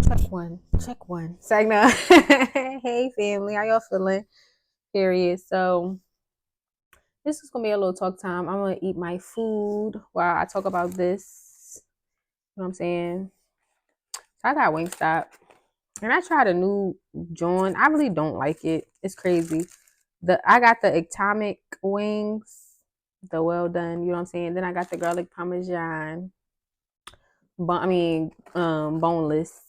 Check one. Sagna. Hey family, how y'all feeling? Period. So this is gonna be a little talk time. I'm gonna eat my food while I talk about this. You know what I'm saying? So I got Wingstop. And I tried a new joint. I really don't like it. It's crazy. I got the atomic wings, the well done, you know what I'm saying? Then I got the garlic parmesan. Boneless.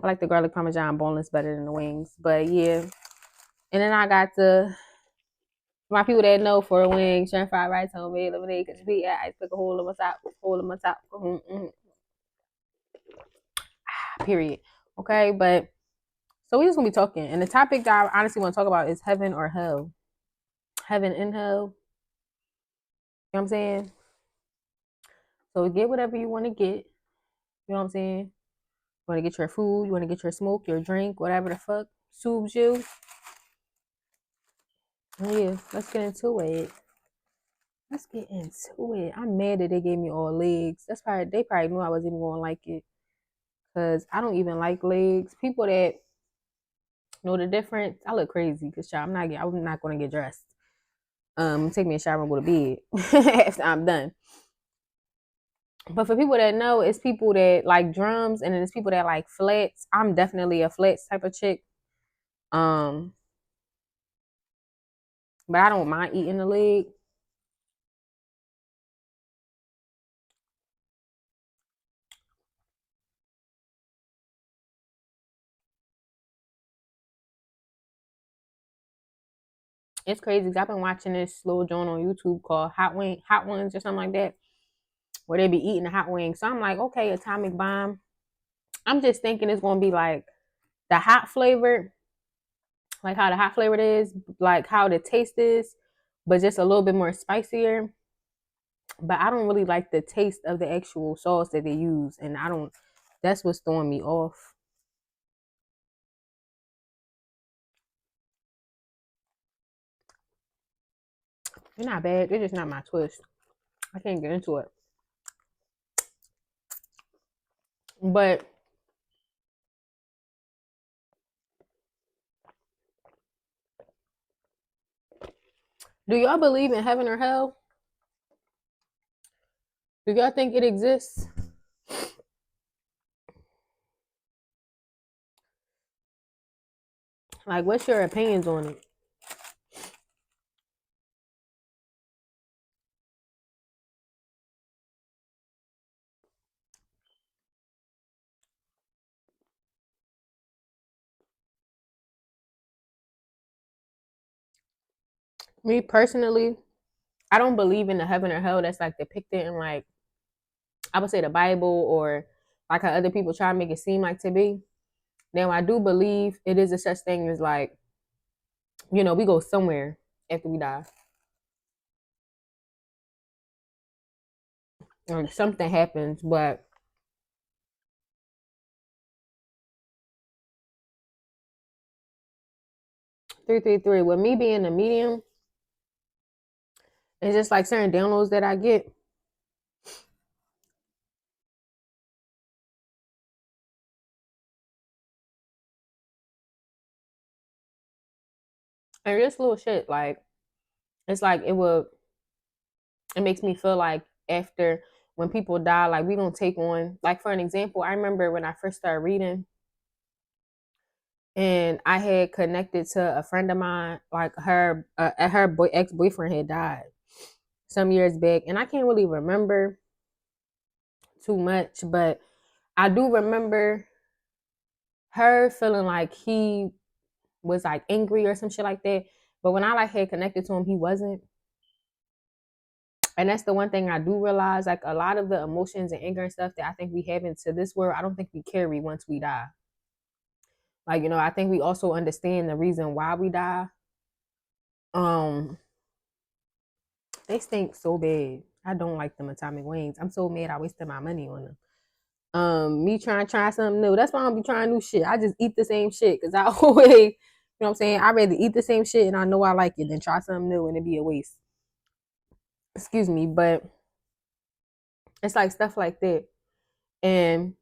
I like the garlic parmesan boneless better than the wings. But yeah. And then I got my people that know for a wing, shrimp fried rice, homemade lemonade, cause we ice pick a hole in my top, period. Okay, but so we just gonna be talking, and the topic that I honestly want to talk about is heaven or hell, heaven and hell. You know what I'm saying? So get whatever you want to get. You know what I'm saying? You want to get your food, you want to get your smoke, your drink, whatever the fuck soothes you. Yeah, let's get into it. Let's get into it. I'm mad that they gave me all legs. They probably knew I wasn't even gonna like it. Cause I don't even like legs. People that know the difference, I look crazy because I'm not gonna get dressed. Take me a shower and go to bed after I'm done. But for people that know, it's people that like drums, and then it's people that like flats. I'm definitely a flats type of chick. Um, but I don't mind eating the leg. It's crazy because I've been watching this little joint on YouTube called Hot Ones or something like that, where they be eating the hot wings. So I'm like, okay, atomic bomb. I'm just thinking it's gonna be like the hot flavor, like how the hot flavor is, like how the taste is, but just a little bit more spicier. But I don't really like the taste of the actual sauce that they use, and I don't. That's what's throwing me off. They're not bad. They're just not my twist. I can't get into it. But do y'all believe in heaven or hell? Do y'all think it exists? Like, what's your opinions on it? Me personally, I don't believe in the heaven or hell that's like depicted in like I would say the Bible or like how other people try to make it seem like to be. Now I do believe it is a such thing as like, we go somewhere after we die. Or something happens, but 333. With me being a medium, it's just like certain downloads that I get. And just little shit, like it's like it makes me feel like after when people die, like we don't take on like for an example, I remember when I first started reading and I had connected to a friend of mine, like ex boyfriend had died some years back, and I can't really remember too much, but I do remember her feeling like he was like angry or some shit like that. But when I like had connected to him, he wasn't. And that's the one thing I do realize. Like a lot of the emotions and anger and stuff that I think we have into this world, I don't think we carry once we die. Like, I think we also understand the reason why we die. Um, they stink so bad. I don't like them atomic wings. I'm so mad I wasted my money on them. Me trying to try something new. That's why I don't be trying new shit. I just eat the same shit because I always, you know what I'm saying? I rather eat the same shit and I know I like it than try something new and it be a waste. Excuse me, but it's like stuff like that. And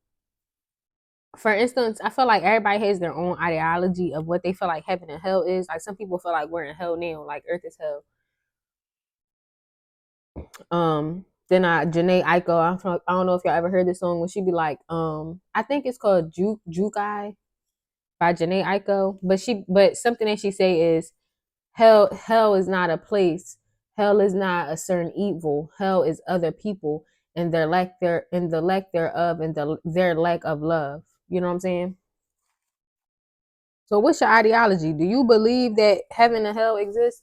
For instance, I feel like everybody has their own ideology of what they feel like heaven and hell is. Like some people feel like we're in hell now, like earth is hell. Then Janae Aiko, I don't know if y'all ever heard this song when she be like, I think it's called Jukai by Janae Aiko. But something that she say is hell is not a place. Hell is not a certain evil. Hell is other people and the lack thereof and their lack of love. You know what I'm saying? So what's your ideology? Do you believe that heaven and hell exist?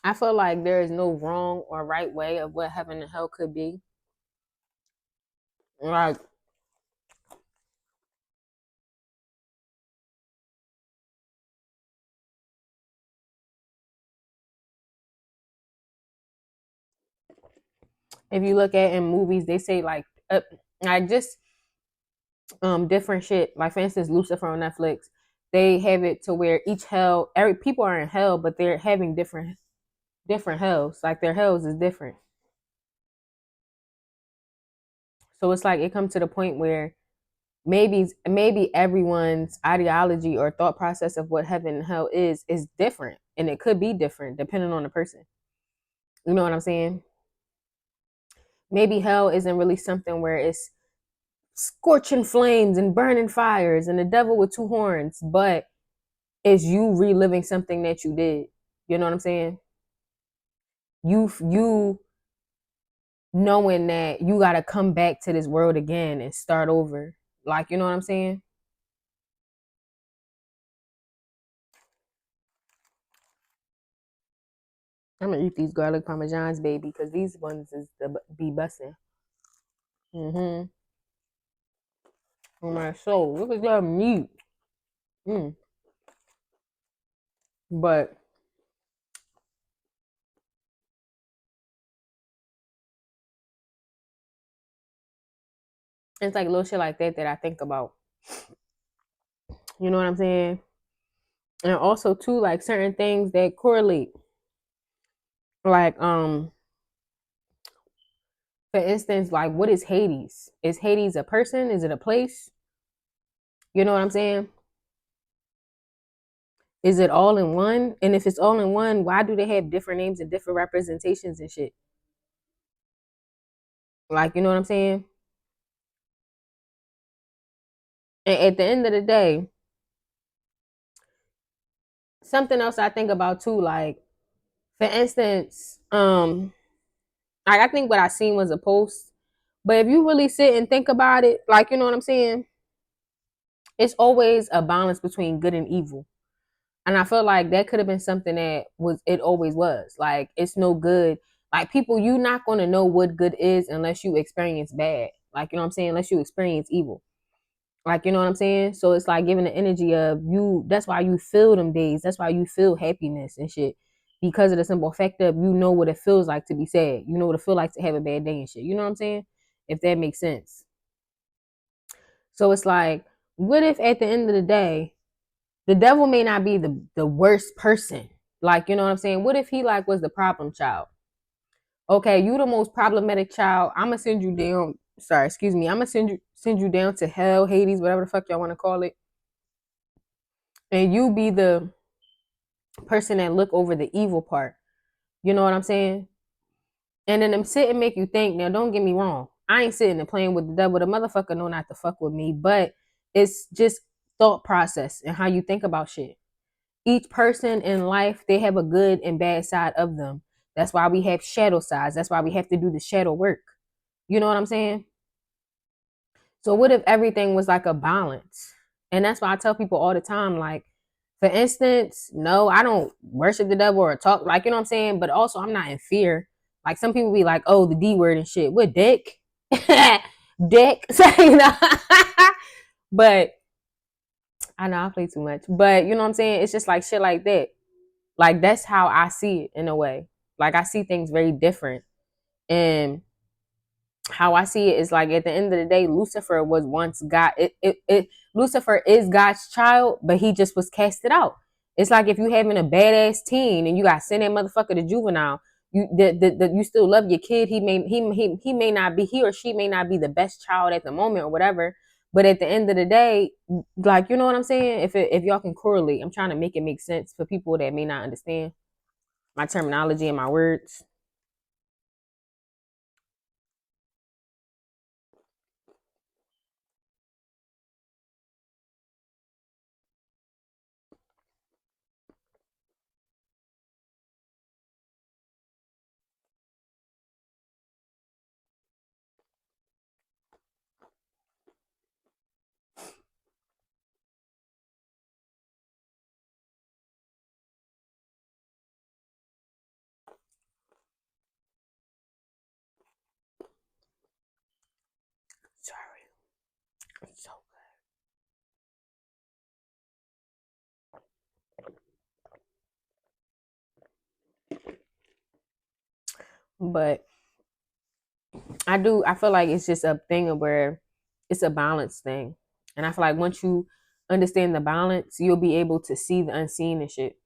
I feel like there is no wrong or right way of what heaven and hell could be. Like if you look at in movies, they say like just different shit. Like for instance, Lucifer on Netflix, they have it to where each hell, every people are in hell, but they're having different hells. Like their hells is different. So it's like it comes to the point where maybe everyone's ideology or thought process of what heaven and hell is different, and it could be different depending on the person. You know what I'm saying? Maybe hell isn't really something where it's scorching flames and burning fires and the devil with two horns, but it's you reliving something that you did. You know what I'm saying? You knowing that you got to come back to this world again and start over. Like, you know what I'm saying? I'm gonna eat these garlic parmesans, baby, because these ones is the be bussin'. Mm-hmm. On my soul. Look at that meat. Mm. But it's like little shit like that that I think about. You know what I'm saying? And also too, like certain things that correlate. Like for instance, like what is Hades? Is Hades a person? Is it a place? You know what I'm saying? Is it all in one? And if it's all in one, why do they have different names and different representations and shit? Like, you know what I'm saying? And at the end of the day, something else I think about too, like for instance, like I think what I seen was a post, but if you really sit and think about it, like you know what I'm saying, it's always a balance between good and evil. And I feel like that could have been something that was it always was. Like it's no good. Like people, you're not gonna know what good is unless you experience bad. Like you know what I'm saying? Unless you experience evil. Like you know what I'm saying? So it's like giving the energy of you. That's why you feel them days. That's why you feel happiness and shit. Because of the simple fact of you know what it feels like to be sad. You know what it feels like to have a bad day and shit. You know what I'm saying? If that makes sense. So it's like, what if at the end of the day, the devil may not be the worst person? Like, you know what I'm saying? What if he like was the problem child? Okay, you the most problematic child. I'ma send you down. Sorry, excuse me. I'ma send you down to hell, Hades, whatever the fuck y'all want to call it, and you be the person that look over the evil part. You know what I'm saying? And then them sit and make you think. Now, don't get me wrong. I ain't sitting and playing with the devil. The motherfucker know not to fuck with me, but it's just thought process and how you think about shit. Each person in life, they have a good and bad side of them. That's why we have shadow sides. That's why we have to do the shadow work. You know what I'm saying? So what if everything was like a balance? And that's why I tell people all the time, like, for instance, no, I don't worship the devil or talk, like, you know what I'm saying? But also I'm not in fear. Like some people be like, oh, the D word and shit. What dick? Dick. So, you know. But I know I play too much. But you know what I'm saying? It's just like shit like that. Like that's how I see it in a way. Like I see things very different. And how I see it is like at the end of the day, Lucifer was once God. Lucifer is God's child, but he just was casted out. It's like if you having a badass teen and you got send that motherfucker to juvenile. You still love your kid. He may not be, he or she may not be the best child at the moment or whatever. But at the end of the day, like, you know what I'm saying? If y'all can correlate, I'm trying to make it make sense for people that may not understand my terminology and my words. Sorry. So, but I feel like it's just a thing of where it's a balance thing. And I feel like once you understand the balance, you'll be able to see the unseen and shit.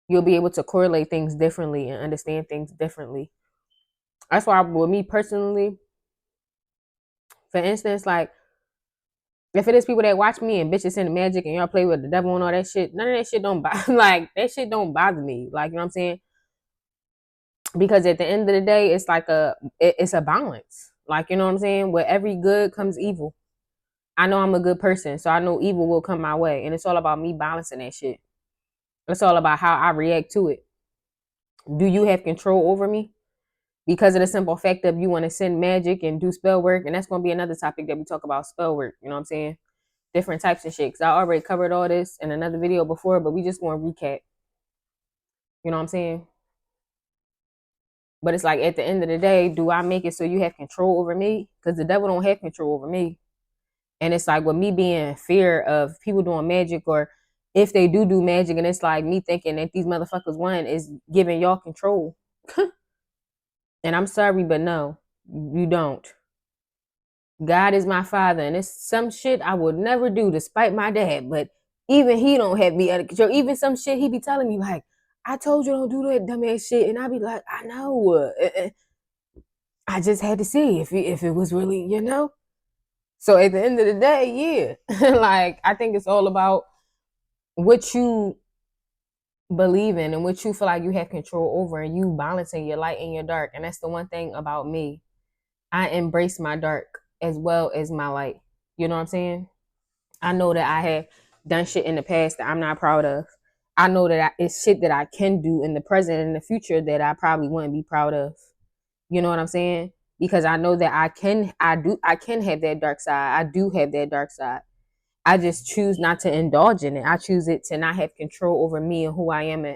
You'll be able to correlate things differently and understand things differently. That's why with me personally, for instance, like if it is people that watch me and bitches in the magic and y'all play with the devil and all that shit, none of that shit don't bother like that shit don't bother me. Like, you know what I'm saying? Because at the end of the day, it's like it's a balance. Like, you know what I'm saying? Where every good comes evil. I know I'm a good person, so I know evil will come my way. And it's all about me balancing that shit. It's all about how I react to it. Do you have control over me? Because of the simple fact of you want to send magic and do spell work. And that's going to be another topic that we talk about, spell work. You know what I'm saying? Different types of shit. Because I already covered all this in another video before, but we just want to recap. You know what I'm saying? But it's like at the end of the day, do I make it so you have control over me? Because the devil don't have control over me. And it's like with me being in fear of people doing magic, or if they do magic, and it's like me thinking that these motherfuckers won is giving y'all control. And I'm sorry, but no, you don't. God is my father, and it's some shit I would never do despite my dad. But even he don't have me under control. Even some shit he be telling me like, I told you don't do that dumbass shit, and I be like, I know. I just had to see if it was really, you know. So at the end of the day, yeah, like I think it's all about what you believe in and what you feel like you have control over, and you balancing your light and your dark. And that's the one thing about me. I embrace my dark as well as my light. You know what I'm saying? I know that I have done shit in the past that I'm not proud of. I know that it's shit that I can do in the present and in the future that I probably wouldn't be proud of. You know what I'm saying? Because I know that I can have that dark side. I do have that dark side. I just choose not to indulge in it. I choose it to not have control over me and who I am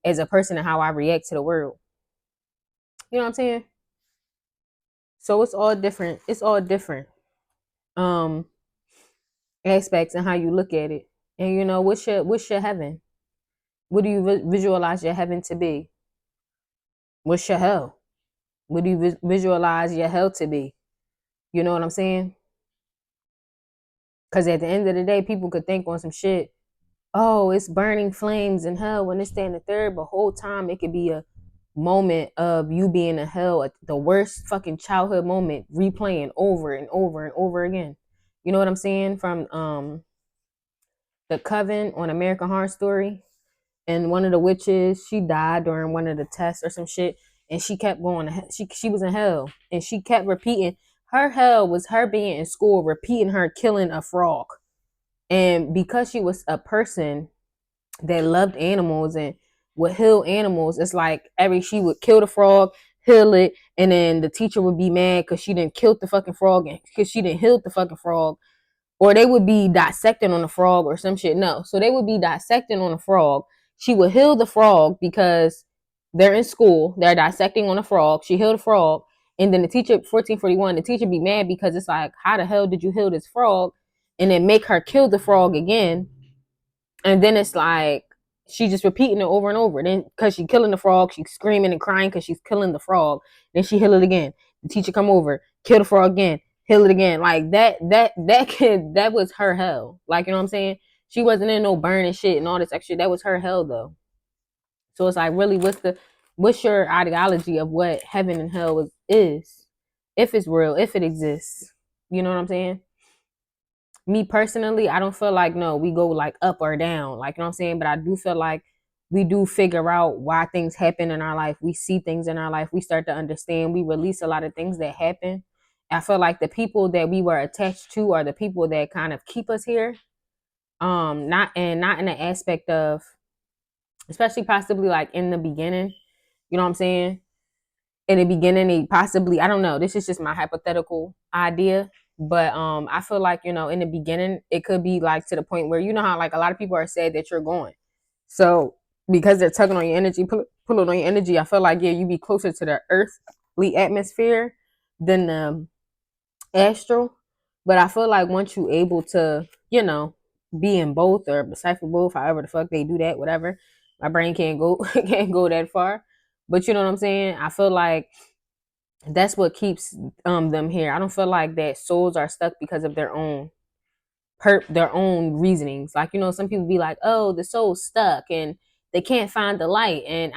as a person and how I react to the world. You know what I'm saying? So it's all different. It's all different um aspects and how you look at it. And you know, what's your heaven? What do you visualize your heaven to be? What's your hell? What do you visualize your hell to be? You know what I'm saying? Because at the end of the day, people could think on some shit. Oh, it's burning flames in hell when it's staying the third, but whole time it could be a moment of you being in hell, the worst fucking childhood moment, replaying over and over and over again. You know what I'm saying? From the Coven on American Horror Story, and one of the witches, she died during one of the tests or some shit, and she kept going to she was in hell, and she kept repeating her hell was her being in school, repeating her killing a frog. And because she was a person that loved animals and would heal animals, it's like she would kill the frog, heal it, and then the teacher would be mad because she didn't kill the fucking frog and because she didn't heal the fucking frog. Or they would be dissecting on the frog or some shit. No. So they would be dissecting on the frog. She would heal the frog because they're in school. They're dissecting on a frog. She healed the frog. And then the teacher, 1441, the teacher be mad because it's like, how the hell did you heal this frog? And then make her kill the frog again. And then it's like, she just repeating it over and over. Then because she's killing the frog, she's screaming and crying because she's killing the frog. Then she heal it again. The teacher come over, kill the frog again, heal it again. Like that kid, that was her hell. Like, you know what I'm saying? She wasn't in no burning shit and all this extra. That was her hell though. So it's like, really, what's your ideology of what heaven and hell is, if it's real, if it exists? You know what I'm saying? Me personally, I don't feel like, no, we go like up or down, like, you know what I'm saying? But I do feel like we do figure out why things happen in our life. We see things in our life. We start to understand. We release a lot of things that happen. I feel like the people that we were attached to are the people that kind of keep us here. Not in the aspect of, especially possibly like in the beginning. You know what I'm saying? In the beginning, they possibly, I don't know, this is just my hypothetical idea, but I feel like, in the beginning it could be like to the point where, you know how like a lot of people are sad that you're going, so because they're tugging on your energy, pulling on your energy, I feel like, yeah, you be closer to the earthly atmosphere than the astral. But I feel like once you able to, be in both or decipher both, however the fuck they do that, whatever, my brain can't go can't go that far, but you know what I'm saying, I feel like that's what keeps them here. I don't feel like that souls are stuck because of their own reasonings. Like, some people be like, oh, the soul's stuck and they can't find the light. And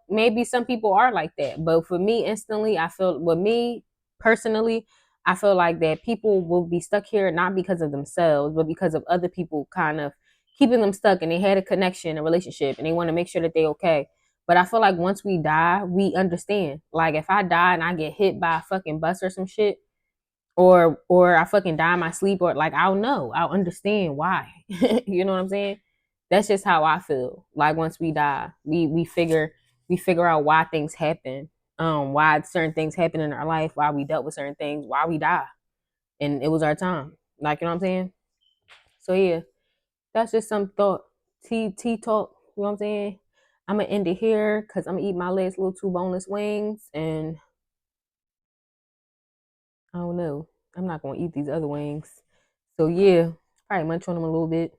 maybe some people are like that. But for me, instantly, I feel, with me personally, I feel like that people will be stuck here not because of themselves, but because of other people kind of keeping them stuck, and they had a connection, a relationship, and they want to make sure that they okay. But I feel like once we die, we understand. Like, if I die and I get hit by a fucking bus or some shit, or I fucking die in my sleep, or like, I'll know, I'll understand why. You know what I'm saying? That's just how I feel. Like, once we die, we figure out why things happen, why certain things happen in our life, why we dealt with certain things, why we die, and it was our time. Like, you know what I'm saying? So yeah, that's just some thought. T talk. You know what I'm saying? I'm gonna end it here because I'm gonna eat my last little 2 boneless wings, and I don't know. I'm not gonna eat these other wings. So yeah, probably munch on them a little bit.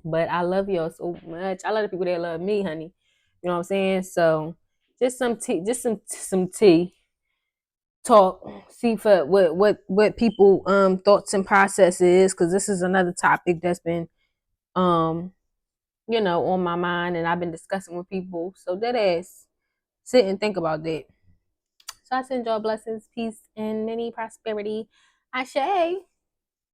But I love y'all so much. I love the people that love me, honey. You know what I'm saying? So just some tea, just some tea talk. See for what people thoughts and processes, because this is another topic that's been um on my mind, and I've been discussing with people. So that ass, sit and think about that. So I send y'all blessings, peace, and many prosperity. Ashe.